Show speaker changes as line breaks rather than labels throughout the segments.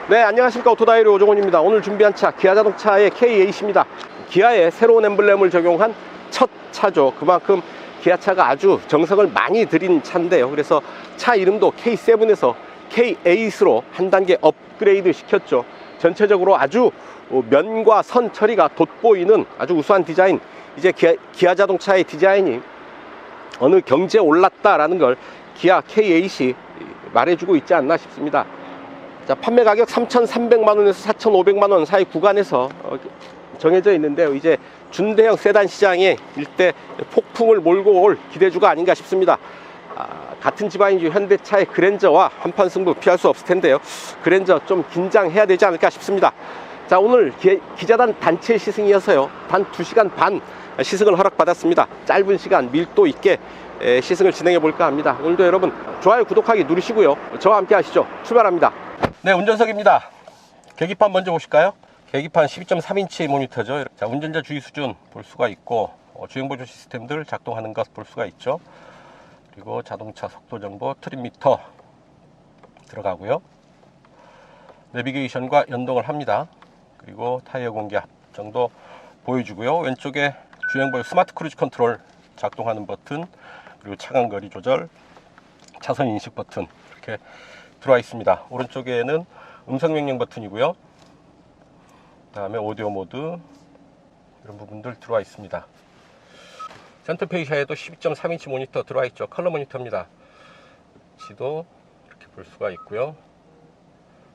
네, 안녕하십니까. 오토다이리 오종훈입니다. 오늘 준비한 차 기아 자동차의 K8입니다. 기아의 새로운 엠블렘을 적용한 첫 차죠. 그만큼 기아차가 아주 정성을 많이 들인 차인데요. 그래서 차 이름도 K7에서 K8으로 한 단계 업그레이드 시켰죠. 전체적으로 아주 면과 선 처리가 돋보이는 아주 우수한 디자인. 이제 기아 자동차의 디자인이 어느 경지에 올랐다라는 걸 기아 K8이 말해주고 있지 않나 싶습니다. 자, 판매 가격 3,300만원에서 4,500만원 사이 구간에서 정해져 있는데요. 이제 준대형 세단 시장에 일대 폭풍을 몰고 올 기대주가 아닌가 싶습니다. 같은 집안이죠. 현대차의 그랜저와 한판 승부 피할 수 없을 텐데요. 그랜저 좀 긴장해야 되지 않을까 싶습니다. 자, 오늘 기자단 단체 시승이어서요, 단 2시간 반 시승을 허락받았습니다. 짧은 시간 밀도 있게 시승을 진행해 볼까 합니다. 오늘도 여러분 좋아요, 구독하기 누르시고요, 저와 함께 하시죠. 출발합니다. 네, 운전석입니다. 계기판 먼저 보실까요? 계기판 12.3인치 모니터죠. 자, 운전자 주의 수준 볼 수가 있고, 주행보조 시스템들 작동하는 것 볼 수가 있죠. 그리고 자동차 속도 정보 트립미터 들어가고요. 내비게이션과 연동을 합니다. 그리고 타이어 공기압 정도 보여주고요. 왼쪽에 주행보조 스마트 크루즈 컨트롤 작동하는 버튼, 그리고 차간거리 조절, 차선 인식 버튼 이렇게 들어와 있습니다. 오른쪽에는 음성 명령 버튼이고요. 그 다음에 오디오 모드 이런 부분들 들어와 있습니다. 센터페이시에도 12.3인치 모니터 들어와 있죠. 컬러 모니터입니다. 지도 이렇게 볼 수가 있고요.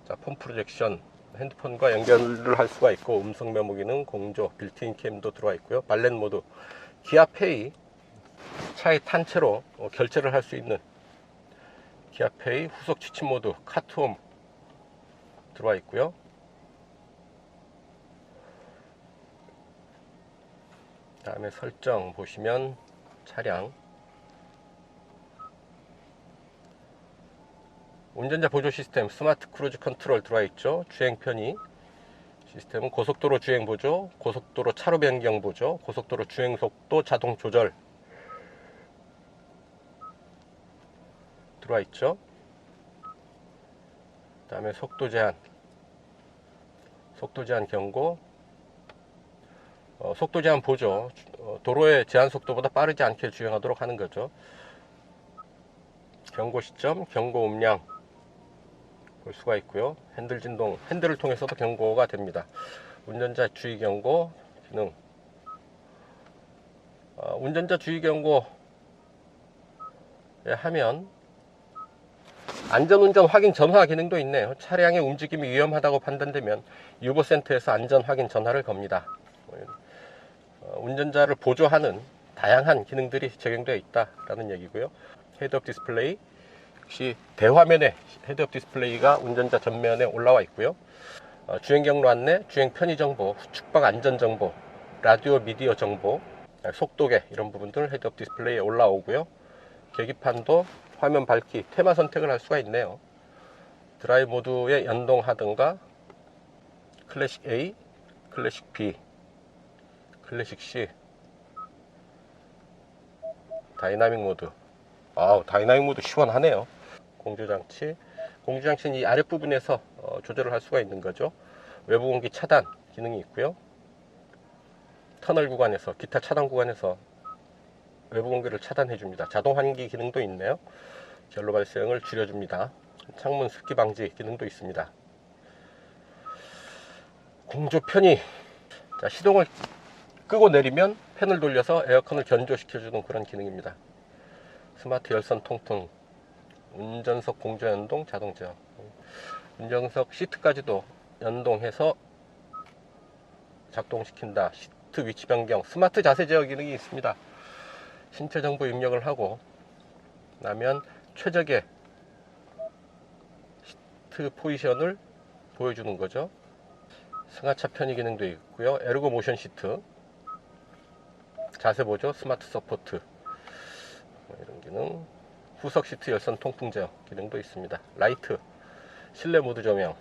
자, 폰 프로젝션, 핸드폰과 연결을 할 수가 있고, 음성 메모 기능, 공조, 빌트인 캠도 들어와 있고요. 발렛 모드, 기아페이, 차에 탄 채로 결제를 할 수 있는 기아페이, 후속 취침 모드, 카트홈 들어와 있고요. 다음에 설정 보시면 차량 운전자 보조 시스템 스마트 크루즈 컨트롤 들어와 있죠. 주행 편의 시스템은 고속도로 주행 보조, 고속도로 차로 변경 보조, 고속도로 주행 속도 자동 조절 들어와 있죠. 그 다음에 속도 제한 경고, 속도 제한 보조, 도로의 제한 속도보다 빠르지 않게 주행하도록 하는 거죠. 경고 시점, 경고 음량 볼 수가 있고요. 핸들 진동, 핸들을 통해서도 경고가 됩니다. 운전자 주의 경고 기능, 운전자 주의 경고에 하면 안전운전 확인 전화 기능도 있네요. 차량의 움직임이 위험하다고 판단되면 유보센터에서 안전 확인 전화를 겁니다. 운전자를 보조하는 다양한 기능들이 적용되어 있다라는 얘기고요. 헤드업 디스플레이, 역시 대화면에 헤드업 디스플레이가 운전자 전면에 올라와 있고요. 주행 경로 안내, 주행 편의 정보, 후측방 안전 정보, 라디오 미디어 정보, 속도계 이런 부분들 헤드업 디스플레이에 올라오고요. 계기판도 화면 밝기, 테마 선택을 할 수가 있네요. 드라이브 모드에 연동하든가, 클래식 A, 클래식 B, 클래식 C, 다이나믹 모드. 다이나믹 모드 시원하네요. 공조장치는 이 아랫부분에서 조절을 할 수가 있는 거죠. 외부 공기 차단 기능이 있고요. 터널 구간에서, 기타 차단 구간에서 외부 공기를 차단해 줍니다. 자동 환기 기능도 있네요. 결로 발생을 줄여줍니다. 창문 습기 방지 기능도 있습니다. 공조 편의, 자, 시동을 끄고 내리면 팬을 돌려서 에어컨을 견조시켜주는 그런 기능입니다. 스마트 열선 통풍, 운전석 공조 연동, 자동 제어, 운전석 시트까지도 연동해서 작동시킨다. 시트 위치 변경, 스마트 자세 제어 기능이 있습니다. 신체 정보 입력을 하고 나면 최적의 시트 포지션을 보여주는 거죠. 승하차 편의 기능도 있고요. 에르고 모션 시트, 자세 보조, 스마트 서포트 이런 기능, 후석 시트 열선 통풍 제어 기능도 있습니다. 라이트, 실내 모드 조명,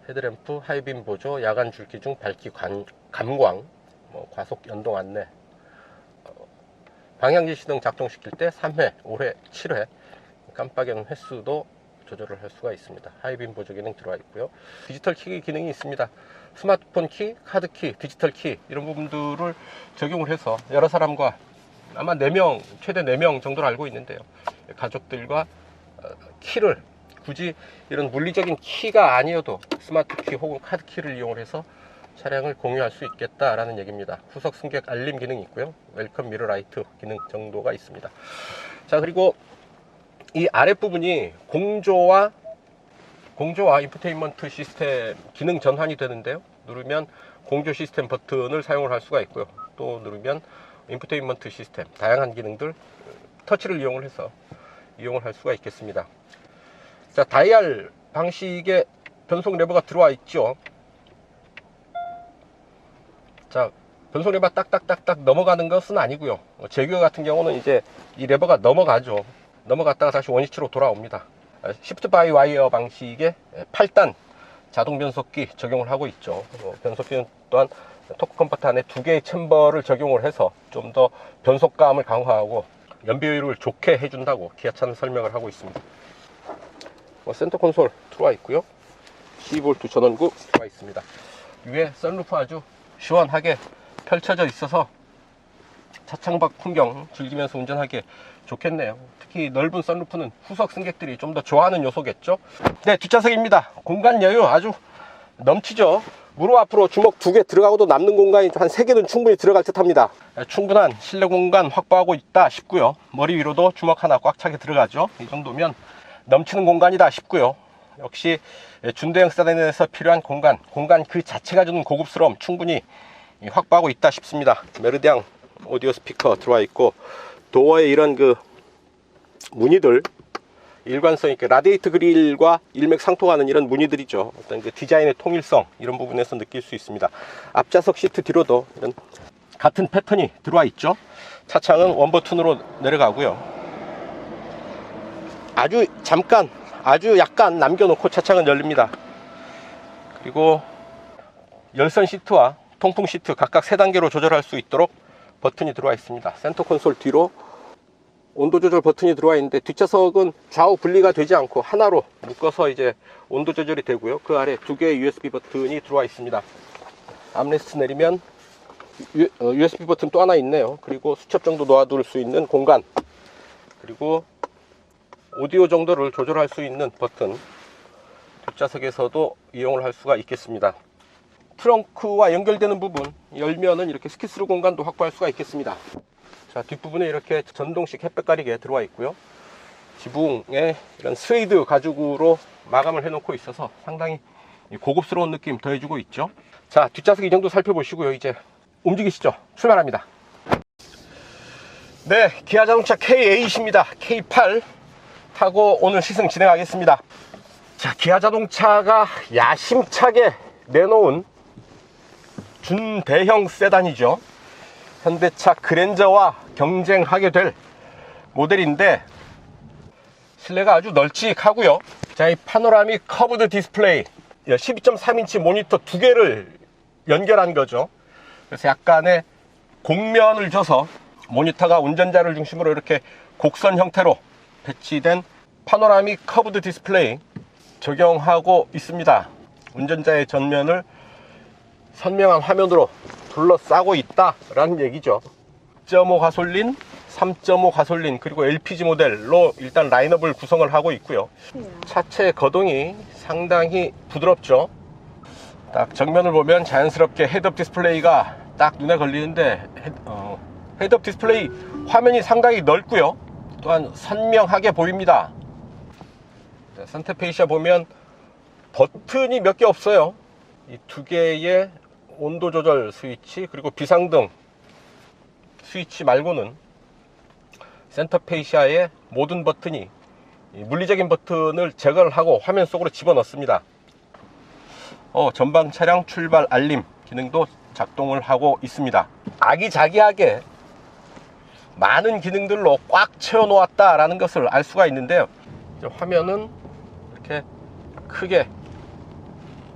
헤드램프, 하이빔 보조, 야간 줄기 중 밝기 감광, 과속 연동 안내, 방향지 시동 작동시킬 때 3회, 5회, 7회 깜빡이는 횟수도 조절을 할 수가 있습니다. 하이빔 보조 기능 들어와 있고요. 디지털 키 기능이 있습니다. 스마트폰 키, 카드 키, 디지털 키 이런 부분들을 적용을 해서 여러 사람과 아마 4명, 최대 4명 정도로 알고 있는데요. 가족들과 키를 굳이 이런 물리적인 키가 아니어도 스마트 키 혹은 카드 키를 이용을 해서 차량을 공유할 수 있겠다라는 얘기입니다. 후석 승객 알림 기능이 있고요. 웰컴 미러 라이트 기능 정도가 있습니다. 자, 그리고 이 아랫부분이 공조와 인포테인먼트 시스템 기능 전환이 되는데요. 누르면 공조 시스템 버튼을 사용을 할 수가 있고요. 또 누르면 인포테인먼트 시스템 다양한 기능들 터치를 이용을 해서 이용을 할 수가 있겠습니다. 자, 다이얼 방식의 변속 레버가 들어와 있죠. 자, 변속 레버 딱딱딱딱 넘어가는 것은 아니고요. 제규어 같은 경우는 이제 이 레버가 넘어가죠. 넘어갔다가 다시 원위치로 돌아옵니다. 시프트 바이 와이어 방식의 8단 자동 변속기 적용을 하고 있죠. 변속기는 또한 토크 컴파트 안에 2개의 챔버를 적용을 해서 좀 더 변속감을 강화하고 연비율을 좋게 해준다고 기아차는 설명을 하고 있습니다. 센터 콘솔 들어와 있고요. 12V 전원구 들어와 있습니다. 위에 선루프 아주 시원하게 펼쳐져 있어서 차창 밖 풍경 즐기면서 운전하기 좋겠네요. 특히 넓은 선루프는 후석 승객들이 좀 더 좋아하는 요소겠죠. 네, 뒷좌석입니다. 공간 여유 아주 넘치죠. 무릎 앞으로 주먹 2개 들어가고도 남는 공간이 한 3개는 충분히 들어갈 듯 합니다. 충분한 실내 공간 확보하고 있다 싶고요. 머리 위로도 주먹 하나 꽉 차게 들어가죠. 이 정도면 넘치는 공간이다 싶고요. 역시 준대형 세단에서 필요한 공간 그 자체가 주는 고급스러움 충분히 확보하고 있다 싶습니다. 메르디앙 오디오 스피커 들어와 있고, 도어에 이런 그 무늬들, 일관성 있게 라디에이터 그릴과 일맥상통하는 이런 무늬들이죠. 어떤 그 디자인의 통일성 이런 부분에서 느낄 수 있습니다. 앞좌석 시트 뒤로도 이런 같은 패턴이 들어와 있죠. 차창은 원버튼으로 내려가고요. 아주 약간 남겨놓고 차창은 열립니다. 그리고 열선 시트와 통풍 시트 각각 3단계로 조절할 수 있도록 버튼이 들어와 있습니다. 센터 콘솔 뒤로 온도 조절 버튼이 들어와 있는데, 뒷좌석은 좌우 분리가 되지 않고 하나로 묶어서 이제 온도 조절이 되고요. 그 아래 2개의 USB 버튼이 들어와 있습니다. 암레스트 내리면 USB 버튼 또 하나 있네요. 그리고 수첩 정도 놓아둘 수 있는 공간, 그리고 오디오 정도를 조절할 수 있는 버튼, 뒷좌석에서도 이용을 할 수가 있겠습니다. 트렁크와 연결되는 부분 열면은 이렇게 스키스루 공간도 확보할 수가 있겠습니다. 자, 뒷부분에 이렇게 전동식 햇볕 가리개 들어와 있고요. 지붕에 이런 스웨이드 가죽으로 마감을 해 놓고 있어서 상당히 고급스러운 느낌 더해주고 있죠. 자, 뒷좌석 이 정도 살펴보시고요. 이제 움직이시죠. 출발합니다. 네, 기아자동차 K8입니다. K8 타고 오늘 시승 진행하겠습니다. 자, 기아자동차가 야심차게 내놓은 준대형 세단이죠. 현대차 그랜저와 경쟁하게 될 모델인데, 실내가 아주 널찍하고요. 자, 이 파노라믹 커브드 디스플레이 12.3인치 모니터 2개를 연결한 거죠. 그래서 약간의 곡면을 줘서 모니터가 운전자를 중심으로 이렇게 곡선 형태로 배치된 파노라믹 커브드 디스플레이 적용하고 있습니다. 운전자의 전면을 선명한 화면으로 둘러싸고 있다라는 얘기죠. 2.5 가솔린, 3.5 가솔린, 그리고 LPG 모델로 일단 라인업을 구성을 하고 있고요. 차체 거동이 상당히 부드럽죠. 딱 정면을 보면 자연스럽게 헤드업 디스플레이가 딱 눈에 걸리는데, 헤드업 디스플레이 화면이 상당히 넓고요. 또한 선명하게 보입니다. 산타페이샤 보면 버튼이 몇 개 없어요. 이 2개의 온도 조절 스위치, 그리고 비상등 스위치 말고는 센터페이시아의 모든 버튼이 물리적인 버튼을 제거를 하고 화면 속으로 집어넣습니다. 전방 차량 출발 알림 기능도 작동을 하고 있습니다. 아기자기하게 많은 기능들로 꽉 채워 놓았다라는 것을 알 수가 있는데요. 화면은 이렇게 크게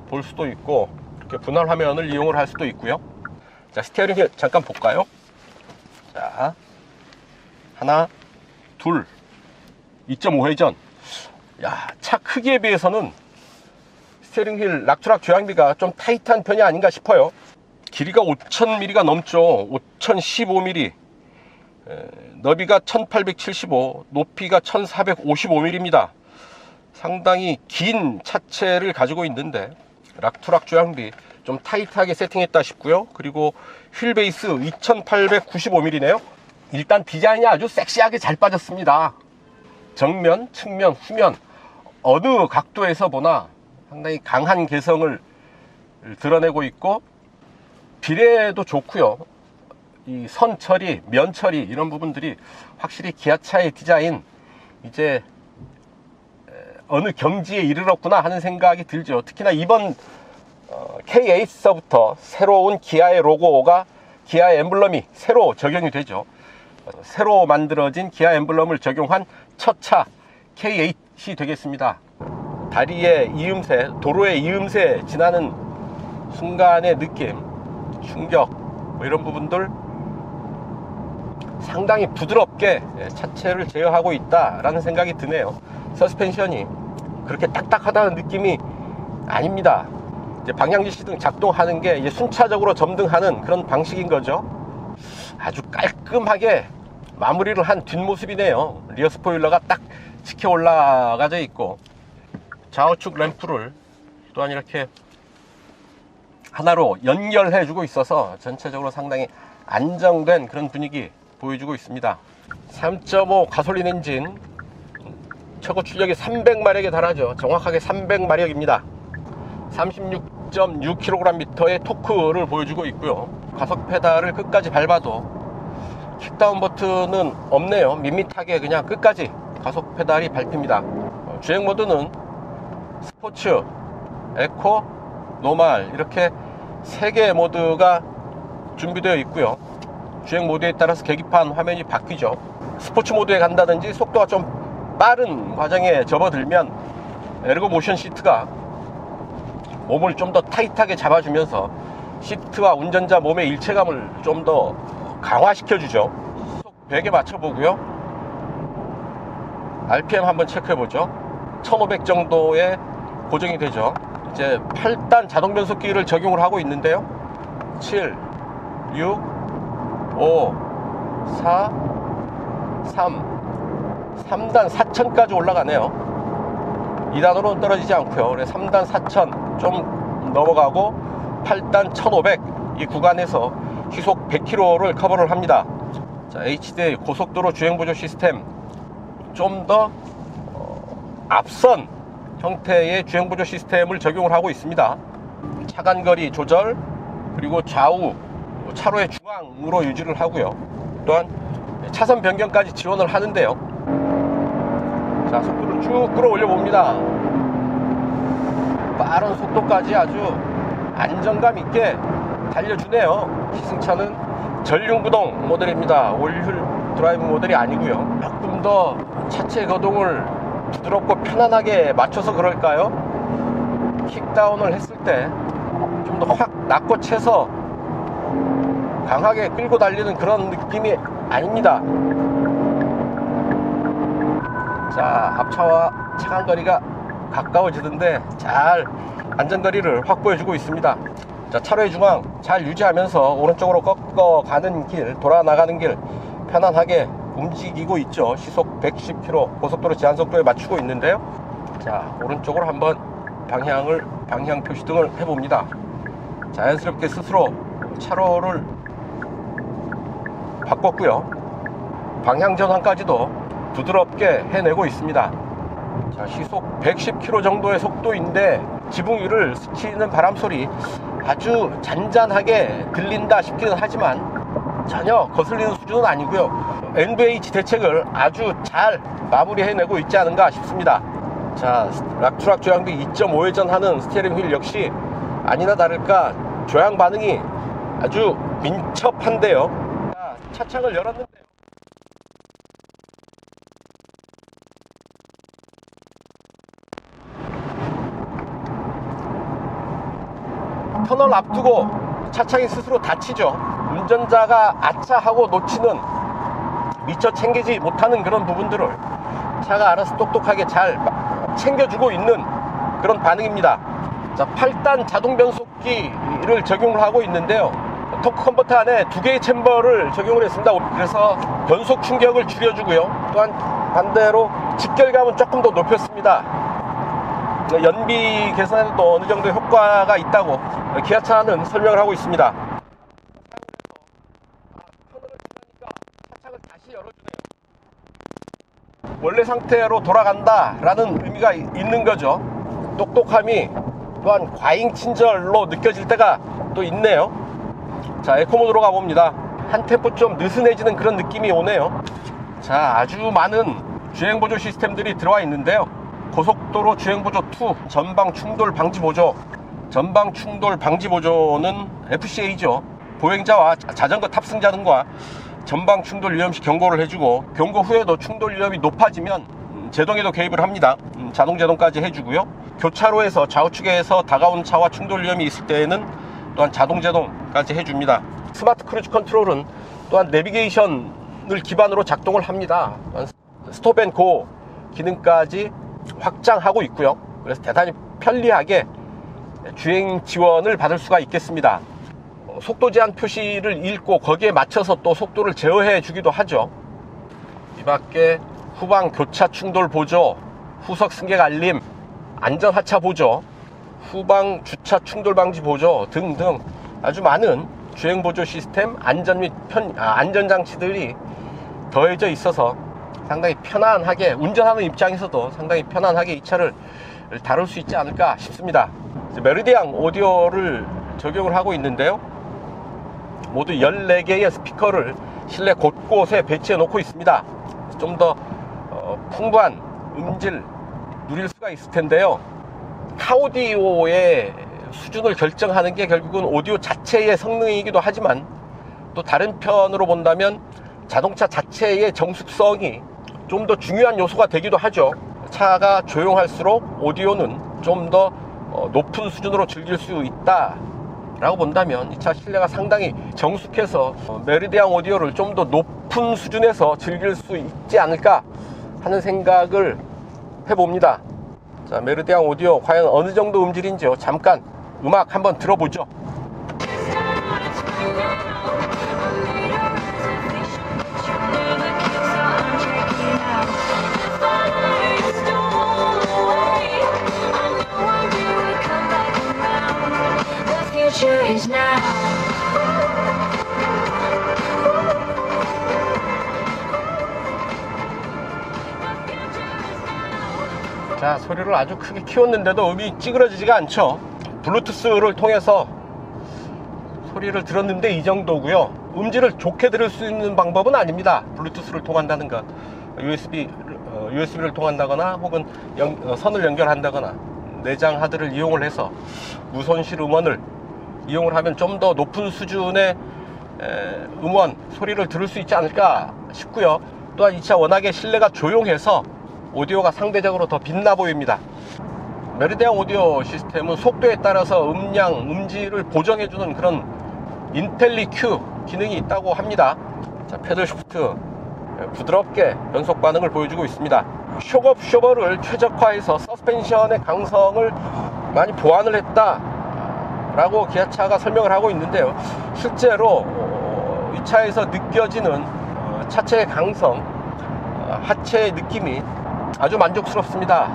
볼 수도 있고, 이렇게 분할 화면을 이용을 할 수도 있고요. 자, 스티어링 휠 잠깐 볼까요? 자, 하나, 둘, 2.5회전. 야, 차 크기에 비해서는 스티어링 휠 락트락 조향비가 좀 타이트한 편이 아닌가 싶어요. 길이가 5000mm가 넘죠. 5015mm, 너비가 1875, 높이가 1455mm입니다. 상당히 긴 차체를 가지고 있는데 락트락 조향비 좀 타이트하게 세팅했다 싶고요. 그리고 휠 베이스 2895mm네요 일단 디자인이 아주 섹시하게 잘 빠졌습니다. 정면, 측면, 후면 어느 각도에서 보나 상당히 강한 개성을 드러내고 있고, 비례도 좋고요. 이 선 처리, 면 처리 이런 부분들이 확실히 기아차의 디자인 이제 어느 경지에 이르렀구나 하는 생각이 들죠. 특히나 이번 K8서부터 새로운 기아의 로고가, 기아의 엠블럼이 새로 적용이 되죠. 새로 만들어진 기아 엠블럼을 적용한 첫 차 K8이 되겠습니다. 다리의 이음새, 도로의 이음새 지나는 순간의 느낌, 충격 뭐 이런 부분들 상당히 부드럽게 차체를 제어하고 있다라는 생각이 드네요. 서스펜션이 그렇게 딱딱하다는 느낌이 아닙니다. 이제 방향지 시등 작동하는 게 이제 순차적으로 점등하는 그런 방식인 거죠. 아주 깔끔하게 마무리를 한 뒷모습이네요. 리어 스포일러가 딱 치켜 올라가져 있고, 좌우측 램프를 또한 이렇게 하나로 연결해 주고 있어서 전체적으로 상당히 안정된 그런 분위기 보여주고 있습니다. 3.5 가솔린 엔진, 최고 출력이 300마력에 달하죠. 정확하게 300마력입니다 36.6kgm의 토크를 보여주고 있고요. 가속 페달을 끝까지 밟아도 킥다운 버튼은 없네요. 밋밋하게 그냥 끝까지 가속 페달이 밟힙니다. 주행 모드는 스포츠, 에코, 노멀 이렇게 3개의 모드가 준비되어 있고요. 주행 모드에 따라서 계기판 화면이 바뀌죠. 스포츠 모드에 간다든지 속도가 좀 빠른 과정에 접어들면 에르고 모션 시트가 몸을 좀 더 타이트하게 잡아주면서 시트와 운전자 몸의 일체감을 좀 더 강화시켜 주죠. 시속 100에 맞춰 보고요. RPM 한번 체크해 보죠. 1500 정도에 고정이 되죠. 이제 8단 자동 변속기를 적용을 하고 있는데요. 7, 6, 5, 4, 3단 4000까지 올라가네요. 2단으로는 떨어지지 않고요. 그래서 3단 4000 좀 넘어가고 8단 1500 이 구간에서 시속 100km를 커버를 합니다. 자, HD 고속도로 주행보조 시스템 좀 더 앞선 형태의 주행보조 시스템을 적용을 하고 있습니다. 차간거리 조절, 그리고 좌우 차로의 중앙으로 유지를 하고요. 또한 차선 변경까지 지원을 하는데요. 자, 속도를 쭉 끌어올려 봅니다. 빠른 속도까지 아주 안정감 있게 달려주네요. 기승차는 전륜구동 모델입니다. 올휠 드라이브 모델이 아니고요. 조금 더 차체 거동을 부드럽고 편안하게 맞춰서 그럴까요? 킥다운을 했을 때 좀 더 확 낮고 채서 강하게 끌고 달리는 그런 느낌이 아닙니다. 자, 앞차와 차간거리가 가까워지던데 잘 안전거리를 확보해주고 있습니다. 자, 차로의 중앙 잘 유지하면서 오른쪽으로 꺾어가는 길, 돌아 나가는 길 편안하게 움직이고 있죠. 시속 110km 고속도로 제한속도에 맞추고 있는데요. 자, 오른쪽으로 한번 방향 표시등을 해봅니다. 자연스럽게 스스로 차로를 바꿨고요. 방향 전환까지도 부드럽게 해내고 있습니다. 자, 시속 110km 정도의 속도인데 지붕 위를 스치는 바람소리 아주 잔잔하게 들린다 싶기는 하지만 전혀 거슬리는 수준은 아니고요. NVH 대책을 아주 잘 마무리해내고 있지 않은가 싶습니다. 자, 락트락 조향비 2.5회전 하는 스티어링 휠 역시 아니나 다를까 조향 반응이 아주 민첩한데요. 자, 차창을 열었는데요. 터널 앞두고 차창이 스스로 닫히죠. 운전자가 아차 하고 놓치는, 미처 챙기지 못하는 그런 부분들을 차가 알아서 똑똑하게 잘 챙겨주고 있는 그런 반응입니다. 자, 8단 자동 변속기를 적용을 하고 있는데요. 토크 컨버터 안에 2개의 챔버를 적용을 했습니다. 그래서 변속 충격을 줄여주고요. 또한 반대로 직결감은 조금 더 높였습니다. 연비 개선에도 어느 정도 효과가 있다고 기아차는 설명을 하고 있습니다. 터널을 지나니까 차창을 다시 열어주네요. 원래 상태로 돌아간다라는 의미가 있는 거죠. 똑똑함이 또한 과잉 친절로 느껴질 때가 또 있네요. 자, 에코모드로 가봅니다. 한 템포 좀 느슨해지는 그런 느낌이 오네요. 자, 아주 많은 주행보조 시스템들이 들어와 있는데요. 고속도로 주행보조 2 전방 충돌 방지 보조. 전방 충돌 방지 보조는 FCA죠. 보행자와 자전거 탑승자 등과 전방 충돌 위험 시 경고를 해주고, 경고 후에도 충돌 위험이 높아지면 제동에도 개입을 합니다. 자동 제동까지 해주고요. 교차로에서 좌우측에서 다가온 차와 충돌 위험이 있을 때에는 또한 자동 제동까지 해줍니다. 스마트 크루즈 컨트롤은 또한 내비게이션을 기반으로 작동을 합니다. 스톱 앤 고 기능까지 확장하고 있고요. 그래서 대단히 편리하게 주행 지원을 받을 수가 있겠습니다. 속도 제한 표시를 읽고 거기에 맞춰서 또 속도를 제어해 주기도 하죠. 이 밖에 후방 교차 충돌 보조, 후석 승객 알림, 안전 하차 보조, 후방 주차 충돌 방지 보조 등등 아주 많은 주행 보조 시스템, 안전 및 안전 장치들이 더해져 있어서 상당히 편안하게, 운전하는 입장에서도 상당히 편안하게 이 차를 다룰 수 있지 않을까 싶습니다. 메리디앙 오디오를 적용을 하고 있는데요. 모두 14개의 스피커를 실내 곳곳에 배치해 놓고 있습니다. 좀 더 풍부한 음질 누릴 수가 있을 텐데요. 카오디오의 수준을 결정하는 게 결국은 오디오 자체의 성능이기도 하지만, 또 다른 편으로 본다면 자동차 자체의 정숙성이 좀 더 중요한 요소가 되기도 하죠. 차가 조용할수록 오디오는 좀 더 높은 수준으로 즐길 수 있다 라고 본다면 이 차 실내가 상당히 정숙해서 메리디앙 오디오를 좀 더 높은 수준에서 즐길 수 있지 않을까 하는 생각을 해봅니다. 자, 메리디앙 오디오 과연 어느 정도 음질인지요, 잠깐 음악 한번 들어보죠. 자, 소리를 아주 크게 키웠는데도 음이 찌그러지지가 않죠. 블루투스를 통해서 소리를 들었는데 이 정도고요. 음질을 좋게 들을 수 있는 방법은 아닙니다. 블루투스를 통한다는 것, USB를 통한다거나 혹은 선을 연결한다거나 내장 하드를 이용을 해서 무손실 음원을 이용을 하면 좀 더 높은 수준의 음원, 소리를 들을 수 있지 않을까 싶고요. 또한 이 차 워낙에 실내가 조용해서 오디오가 상대적으로 더 빛나 보입니다. 메리디앙 오디오 시스템은 속도에 따라서 음량, 음질을 보정해주는 그런 인텔리큐 기능이 있다고 합니다. 자, 패들 시프트 부드럽게 변속 반응을 보여주고 있습니다. 쇼업 쇼버를 최적화해서 서스펜션의 강성을 많이 보완을 했다 라고 기아차가 설명을 하고 있는데요. 실제로 이 차에서 느껴지는 차체의 강성, 하체의 느낌이 아주 만족스럽습니다.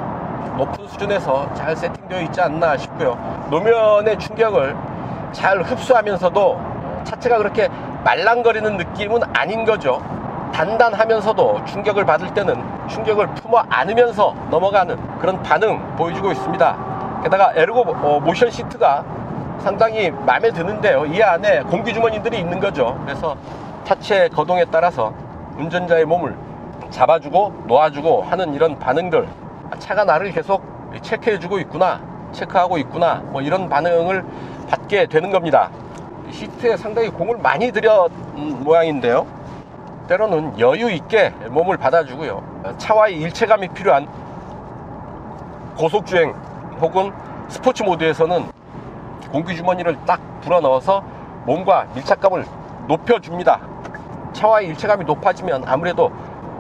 높은 수준에서 잘 세팅되어 있지 않나 싶고요. 노면의 충격을 잘 흡수하면서도 차체가 그렇게 말랑거리는 느낌은 아닌 거죠. 단단하면서도 충격을 받을 때는 충격을 품어 안으면서 넘어가는 그런 반응 보여주고 있습니다. 게다가 에르고 모션 시트가 상당히 마음에 드는데요. 이 안에 공기주머니들이 있는 거죠. 그래서 차체 거동에 따라서 운전자의 몸을 잡아주고 놓아주고 하는 이런 반응들, 차가 나를 계속 체크해주고 있구나, 체크하고 있구나, 뭐 이런 반응을 받게 되는 겁니다. 시트에 상당히 공을 많이 들여 모양인데요. 때로는 여유 있게 몸을 받아주고요. 차와의 일체감이 필요한 고속주행 혹은 스포츠 모드에서는 공기주머니를 딱 불어넣어서 몸과 밀착감을 높여줍니다. 차와의 일체감이 높아지면 아무래도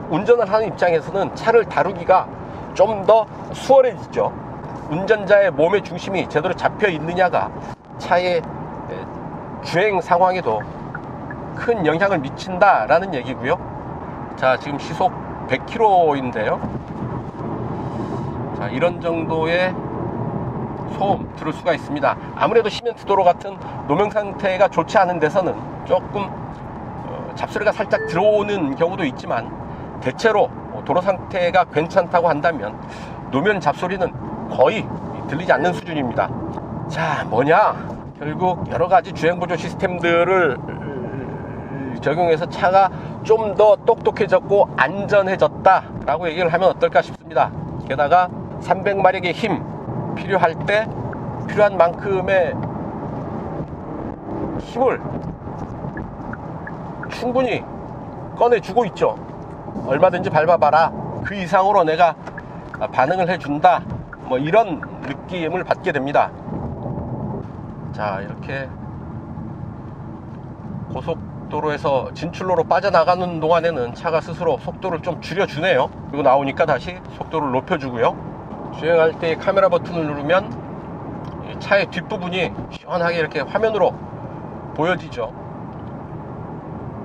운전을 하는 입장에서는 차를 다루기가 좀 더 수월해지죠. 운전자의 몸의 중심이 제대로 잡혀 있느냐가 차의 주행 상황에도 큰 영향을 미친다라는 얘기고요. 자, 지금 시속 100km인데요. 자, 이런 정도의 소음 들을 수가 있습니다. 아무래도 시멘트 도로 같은 노면 상태가 좋지 않은 데서는 조금 잡소리가 살짝 들어오는 경우도 있지만, 대체로 도로 상태가 괜찮다고 한다면 노면 잡소리는 거의 들리지 않는 수준입니다. 자, 뭐냐? 결국 여러가지 주행보조 시스템들을 적용해서 차가 좀 더 똑똑해졌고 안전해졌다 라고 얘기를 하면 어떨까 싶습니다. 게다가 300마력의 힘 필요할 때 필요한 만큼의 힘을 충분히 꺼내주고 있죠. 얼마든지 밟아봐라, 그 이상으로 내가 반응을 해준다, 뭐 이런 느낌을 받게 됩니다. 자, 이렇게 고속도로에서 진출로로 빠져나가는 동안에는 차가 스스로 속도를 좀 줄여주네요. 그리고 나오니까 다시 속도를 높여주고요. 주행할 때 카메라 버튼을 누르면 차의 뒷부분이 시원하게 이렇게 화면으로 보여지죠.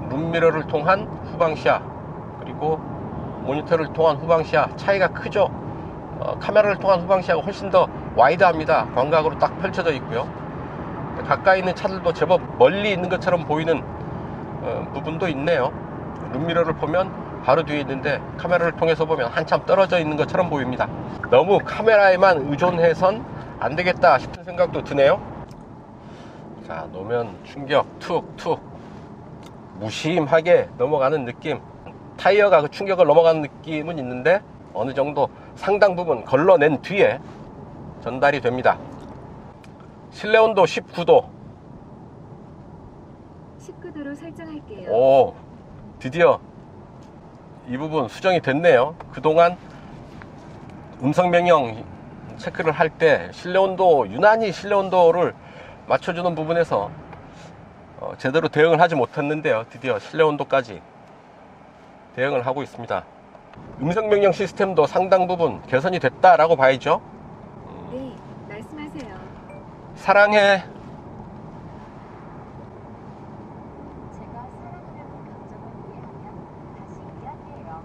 룸미러를 통한 후방시야, 그리고 모니터를 통한 후방시야 차이가 크죠. 카메라를 통한 후방시야가 훨씬 더 와이드합니다. 광각으로 딱 펼쳐져 있고요. 가까이 있는 차들도 제법 멀리 있는 것처럼 보이는 부분도 있네요. 룸미러를 보면 바로 뒤에 있는데 카메라를 통해서 보면 한참 떨어져 있는 것처럼 보입니다. 너무 카메라에만 의존해선 안 되겠다 싶은 생각도 드네요. 자, 노면 충격 툭툭 무심하게 넘어가는 느낌, 타이어가 그 충격을 넘어가는 느낌은 있는데 어느 정도 상당 부분 걸러낸 뒤에 전달이 됩니다. 실내 온도 19도.
19도로 설정할게요.
오, 드디어 이 부분 수정이 됐네요. 그동안 음성 명령 체크를 할 때 실내 온도, 유난히 실내 온도를 맞춰주는 부분에서 제대로 대응을 하지 못했는데요. 드디어 실내 온도까지 대응을 하고 있습니다. 음성 명령 시스템도 상당 부분 개선이 됐다라고 봐야죠.
네, 말씀하세요.
사랑해.
제가 사랑이라고 감정을 이해하면 다시 이야기해요.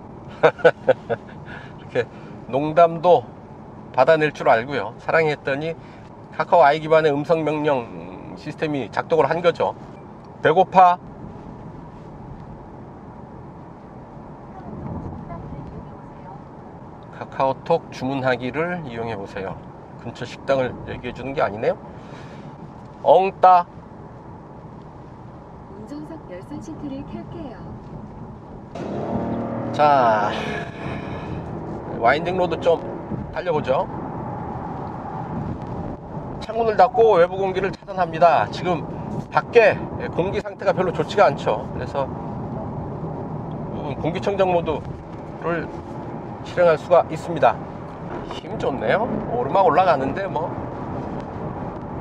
이렇게 농담도 받아낼 줄 알고요. 사랑했더니 카카오 아이 기반의 음성 명령 시스템이 작동을 한 거죠. 배고파? 카카오톡 주문하기를 이용해 보세요. 근처 식당을 얘기해 주는 게 아니네요. 엉따.
운전석 열선 시트를 켤게요.
자, 와인딩 로드 좀 달려보죠. 창문을 닫고 외부 공기를 차단합니다. 지금 밖에 공기 상태가 별로 좋지가 않죠. 그래서 공기청정 모드를 실행할 수가 있습니다. 힘 좋네요. 오르막 올라가는데 뭐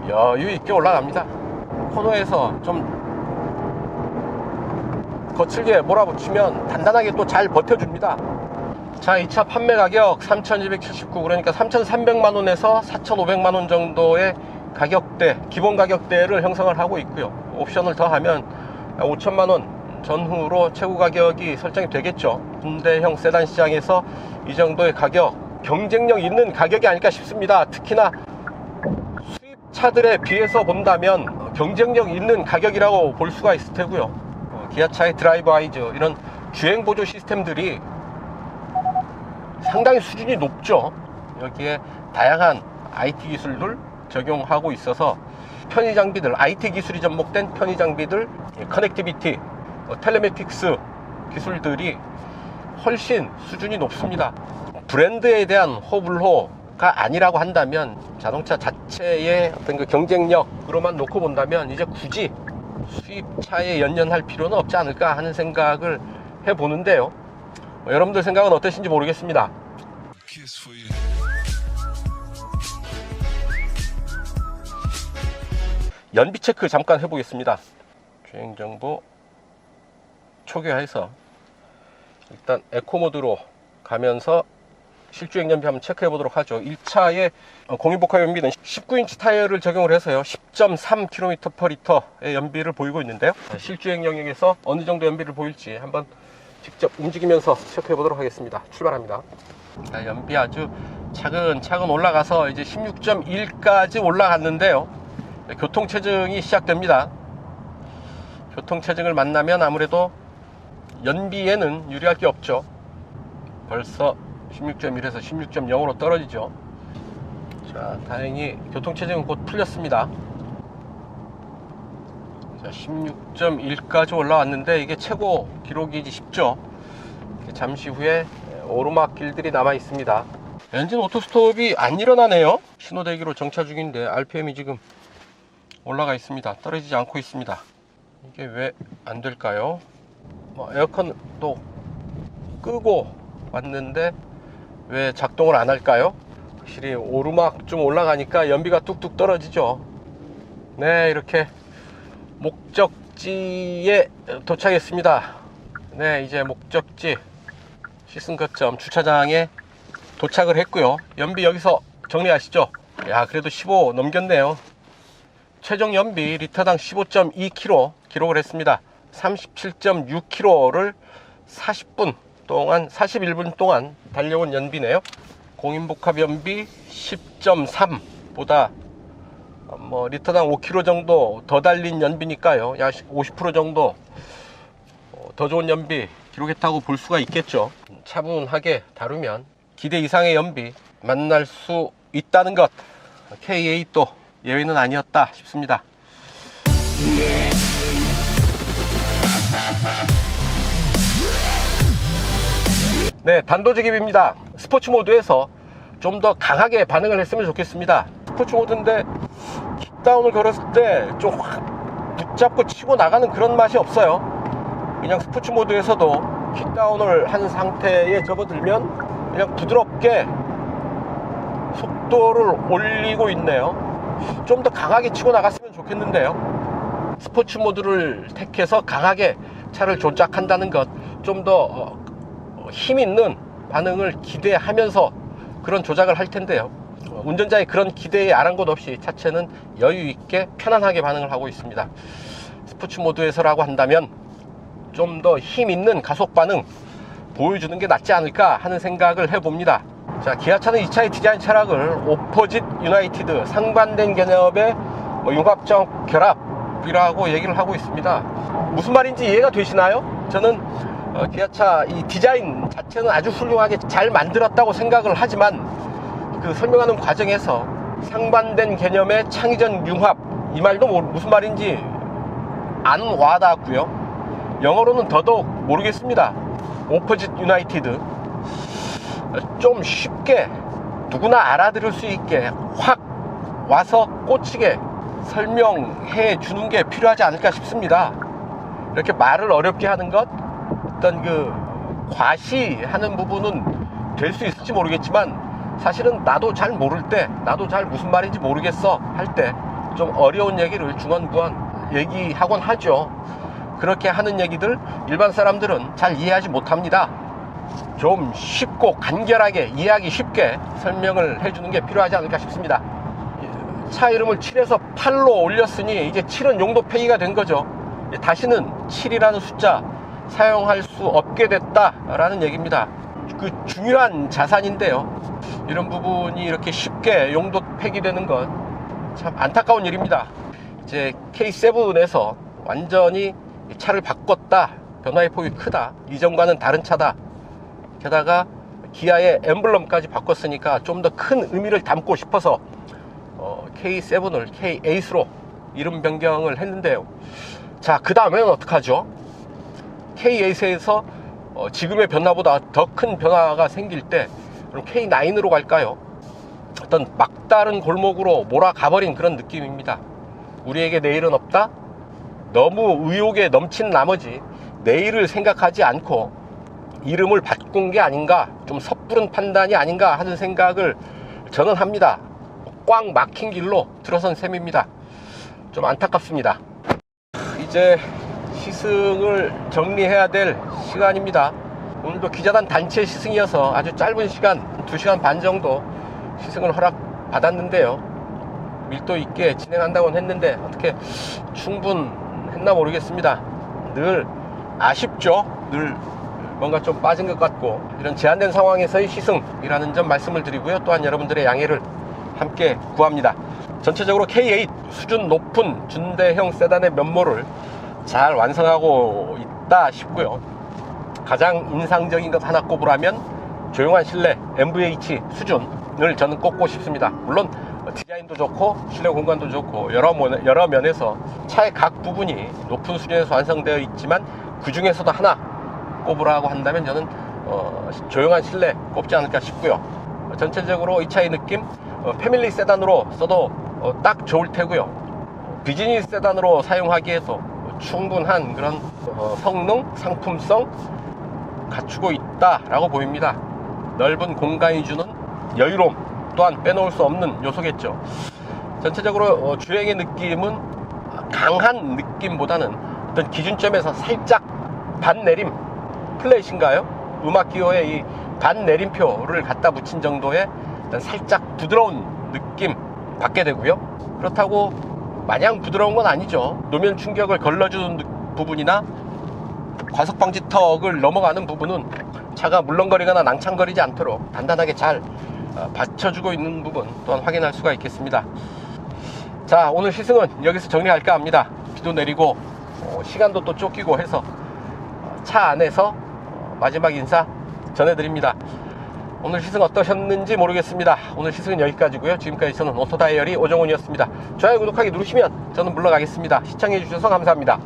여유 있게 올라갑니다. 코너에서 좀 거칠게 몰아붙이면 단단하게 또 잘 버텨줍니다. 자, 이 차 판매 가격 3,279, 그러니까 3,300만원에서 4,500만원 정도의 가격대, 기본 가격대를 형성을 하고 있고요. 옵션을 더하면 5천만원 전후로 최고 가격이 설정이 되겠죠. 현대형 세단 시장에서 이 정도의 가격, 경쟁력 있는 가격이 아닐까 싶습니다. 특히나 수입차들에 비해서 본다면 경쟁력 있는 가격이라고 볼 수가 있을 테고요. 기아차의 드라이브 아이즈, 이런 주행 보조 시스템들이 상당히 수준이 높죠. 여기에 다양한 IT 기술들 적용하고 있어서 편의 장비들, IT 기술이 접목된 편의 장비들, 커넥티비티, 텔레매틱스 기술들이 훨씬 수준이 높습니다. 브랜드에 대한 호불호가 아니라고 한다면, 자동차 자체의 어떤 그 경쟁력으로만 놓고 본다면 이제 굳이 수입차에 연연할 필요는 없지 않을까 하는 생각을 해보는데요. 여러분들 생각은 어떠신지 모르겠습니다. 연비 체크 잠깐 해보겠습니다. 주행정보 초기화해서 일단 에코 모드로 가면서 실주행 연비 한번 체크해 보도록 하죠. 1차의 공인복합 연비는 19인치 타이어를 적용을 해서요 10.3km/L의 연비를 보이고 있는데요. 실주행 영역에서 어느 정도 연비를 보일지 한번 직접 움직이면서 체크해 보도록 하겠습니다. 출발합니다. 연비 아주 차근차근 올라가서 이제 16.1까지 올라갔는데요. 교통체증이 시작됩니다. 교통체증을 만나면 아무래도 연비에는 유리할 게 없죠. 벌써 16.1에서 16.0으로 떨어지죠. 자, 다행히 교통체증은 곧 풀렸습니다. 자, 16.1까지 올라왔는데 이게 최고 기록이지 싶죠. 잠시 후에 오르막 길들이 남아 있습니다. 엔진 오토스톱이 안 일어나네요. 신호대기로 정차 중인데 RPM이 지금 올라가 있습니다. 떨어지지 않고 있습니다. 이게 왜 안 될까요? 에어컨도 끄고 왔는데 왜 작동을 안 할까요? 확실히 오르막 좀 올라가니까 연비가 뚝뚝 떨어지죠. 네, 이렇게 목적지에 도착했습니다. 네, 이제 목적지 시승 거점 주차장에 도착을 했고요. 연비 여기서 정리하시죠. 야, 그래도 15 넘겼네요. 최종 연비 리터당 15.2km 기록을 했습니다. 37.6km를 40분 동안 41분 동안 달려온 연비네요. 공인복합 연비 10.3보다 리터당 5km 정도 더 달린 연비니까요. 약 50% 정도 더 좋은 연비 기록했다고 볼 수가 있겠죠. 차분하게 다루면 기대 이상의 연비 만날 수 있다는 것, K8도 예외는 아니었다 싶습니다. 네, 단도직입입니다. 스포츠 모드에서 좀 더 강하게 반응을 했으면 좋겠습니다. 스포츠 모드인데 킥다운을 걸었을 때 좀 확 붙잡고 치고 나가는 그런 맛이 없어요. 그냥 스포츠 모드에서도 킥다운을 한 상태에 접어들면 그냥 부드럽게 속도를 올리고 있네요. 좀 더 강하게 치고 나갔으면 좋겠는데요. 스포츠 모드를 택해서 강하게 차를 조작한다는 것, 좀 더 힘 있는 반응을 기대하면서 그런 조작을 할 텐데요. 운전자의 그런 기대에 아랑곳 없이 차체는 여유 있게 편안하게 반응을 하고 있습니다. 스포츠 모드에서라고 한다면 좀 더 힘 있는 가속 반응 보여주는 게 낫지 않을까 하는 생각을 해봅니다. 자, 기아차는 2차의 디자인 철학을 오포짓 유나이티드, 상반된 개념의 융합적 결합이라고 얘기를 하고 있습니다. 무슨 말인지 이해가 되시나요? 저는 기아차 이 디자인 자체는 아주 훌륭하게 잘 만들었다고 생각을 하지만 그 설명하는 과정에서 상반된 개념의 창의적 융합, 이 말도 무슨 말인지 안 와닿았고요. 영어로는 더더욱 모르겠습니다. 오포짓 유나이티드, 좀 쉽게 누구나 알아들을 수 있게 확 와서 꽂히게 설명해 주는 게 필요하지 않을까 싶습니다. 이렇게 말을 어렵게 하는 것, 어떤 그 과시하는 부분은 될 수 있을지 모르겠지만 사실은 나도 잘 모를 때, 나도 잘 무슨 말인지 모르겠어 할 때 좀 어려운 얘기를 중언부언 얘기하곤 하죠. 그렇게 하는 얘기들 일반 사람들은 잘 이해하지 못합니다. 좀 쉽고 간결하게 이해하기 쉽게 설명을 해주는 게 필요하지 않을까 싶습니다. 차 이름을 7에서 8로 올렸으니 이제 7은 용도 폐기가 된 거죠. 다시는 7이라는 숫자 사용할 수 없게 됐다라는 얘기입니다. 그 중요한 자산인데요. 이런 부분이 이렇게 쉽게 용도 폐기되는 건 참 안타까운 일입니다. 이제 K7에서 완전히 차를 바꿨다, 변화의 폭이 크다, 이전과는 다른 차다, 게다가 기아의 엠블럼까지 바꿨으니까 좀 더 큰 의미를 담고 싶어서 K7을 K8으로 이름 변경을 했는데요. 자, 그 다음에는 어떡하죠? K8에서 지금의 변화보다 더 큰 변화가 생길 때 그럼 K9으로 갈까요? 어떤 막다른 골목으로 몰아가버린 그런 느낌입니다. 우리에게 내일은 없다? 너무 의욕에 넘친 나머지 내일을 생각하지 않고 이름을 바꾼 게 아닌가, 좀 섣부른 판단이 아닌가 하는 생각을 저는 합니다. 꽉 막힌 길로 들어선 셈입니다. 좀 안타깝습니다. 이제 시승을 정리해야 될 시간입니다. 오늘도 기자단 단체 시승이어서 아주 짧은 시간 2시간 반 정도 시승을 허락받았는데요. 밀도 있게 진행한다고는 했는데 어떻게 충분했나 모르겠습니다. 늘 아쉽죠. 늘 뭔가 좀 빠진 것 같고, 이런 제한된 상황에서의 시승이라는 점 말씀을 드리고요. 또한 여러분들의 양해를 함께 구합니다. 전체적으로 K8 수준 높은 준대형 세단의 면모를 잘 완성하고 있다 싶고요. 가장 인상적인 것 하나 꼽으라면 조용한 실내 MVH 수준을 저는 꼽고 싶습니다. 물론 디자인도 좋고 실내 공간도 좋고 여러 면에서 차의 각 부분이 높은 수준에서 완성되어 있지만, 그 중에서도 하나 꼽으라고 한다면 저는 조용한 실내 꼽지 않을까 싶고요. 전체적으로 이 차의 느낌, 패밀리 세단으로 써도 딱 좋을 테고요. 비즈니스 세단으로 사용하기에도 충분한 그런 성능, 상품성 갖추고 있다라고 보입니다. 넓은 공간이 주는 여유로움 또한 빼놓을 수 없는 요소겠죠. 전체적으로 주행의 느낌은 강한 느낌보다는 어떤 기준점에서 살짝 반내림, 플랫인가요? 음악 기호에 이 반내림표를 갖다 붙인 정도의 살짝 부드러운 느낌 받게 되고요. 그렇다고 마냥 부드러운 건 아니죠. 노면 충격을 걸러주는 부분이나 과속 방지턱을 넘어가는 부분은 차가 물렁거리거나 낭창거리지 않도록 단단하게 잘 받쳐주고 있는 부분 또한 확인할 수가 있겠습니다. 자, 오늘 시승은 여기서 정리할까 합니다. 비도 내리고 시간도 또 쫓기고 해서 차 안에서 마지막 인사 전해드립니다. 오늘 시승 어떠셨는지 모르겠습니다. 오늘 시승은 여기까지고요. 지금까지 저는 오토다이어리 오정훈이었습니다. 좋아요, 구독하기 누르시면 저는 물러가겠습니다. 시청해주셔서 감사합니다.